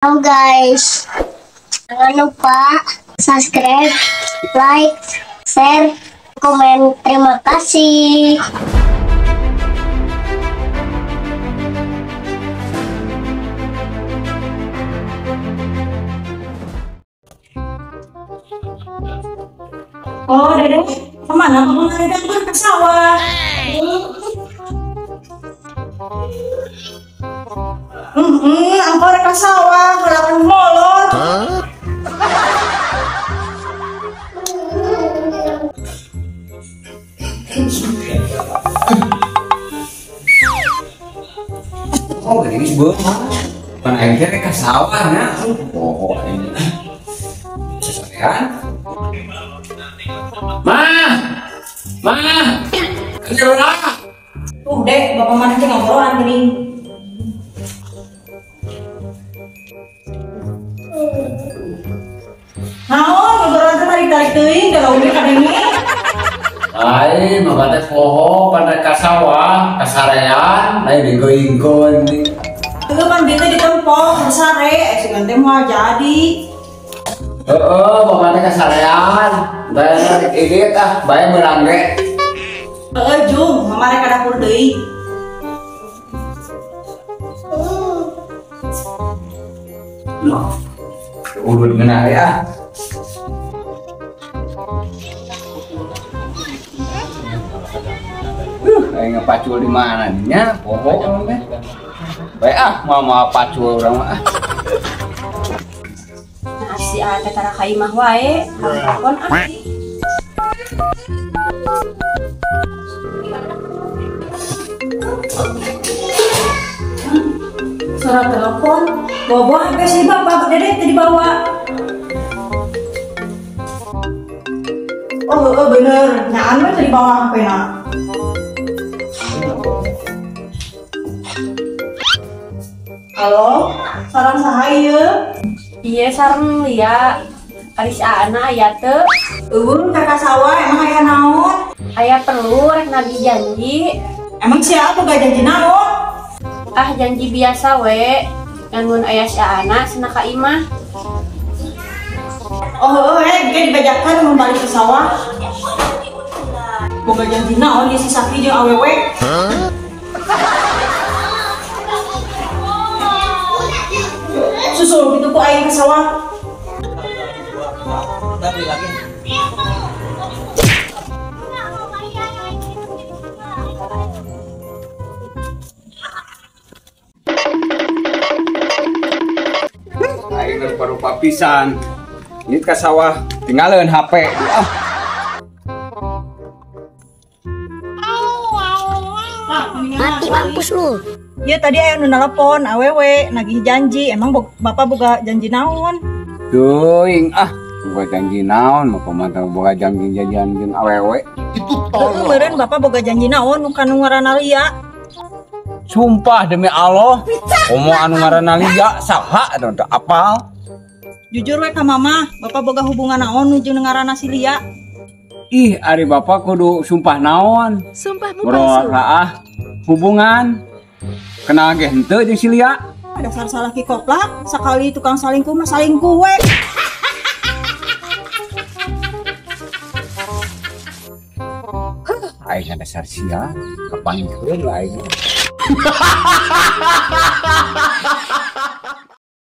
Halo guys, jangan lupa subscribe, like, share, komen. Terima kasih. Oh, Dedek, kemana kamu Dedek? Ke sawah. Aku ke sawah, kalau molor. Oh, ini beuh. Pan aing teh ka sawah nya. Oh, ini. Sesarean. Ma. Kenapa? Tuh, Dek, bapak mana aja ngobrolan gini. Naon, ngobrolan teh tarik-tarik teuing, kalau udah kadenge. Ai, mah teh poho pada ka sawah, ka sarean, ai digoingkeun nih. Itu kan dia ditempong, bersare, sih teh mau jadi. Heeh, bapak teh ka sarean. Teh ieu tah bae meurang ge. Jung, mama rek ka dapur deui. Noh. Urut ngeunah ya. Kayak ngepacul di mana nya? Poho teh. Bae mau pacul urang mah. Si Ate tara ka imah wae, telepon suara telepon, bawa HP si bapak Dedek dibawa. Oh bener, nyaan mah dibawa HP na. Halo, sarang saha ieu? Iya sareng Lia, ari si Ana aya teu. Eueung ka sawah emang aya naon? Aya perlu rek nagih janji. Emang siapa gak janji naon? Ah janji biasa we. Ngan aya si Ana cenah ka imah. Oh, kayak dibajakan mau balik ke sawah. Boga janji naon ieu si Safi jeung awewe? Susul gitu ku aing ke sawah. Aing rupa-rupa pisan. Ini ka sawah tinggalin HP. Mati mampus lu. Iya tadi aya nu nelpon awewe nagih janji. Emang bapak boga janji naon? Teuing boga janji naon mah pamantau boga janji-janjian jeung awewe. Heeh, meureun bapak boga janji naon nu kanu ngaranna Lia? Sumpah demi Allah, komo anu ngaranna Lia saha atuh teu apal. Jujur we ka mama, bapak boga hubungan naon nu jeung ngaranna si Lia? Ih, ari bapak kudu sumpah naon? Sumpahmu Boroah hubungan. Kenal ge henteu jeung si Lia? Dasar salah ki koplak, sakali tukang salingkuh mah salingkuh we. Aing dasar sia, kapanggikeun lah aing.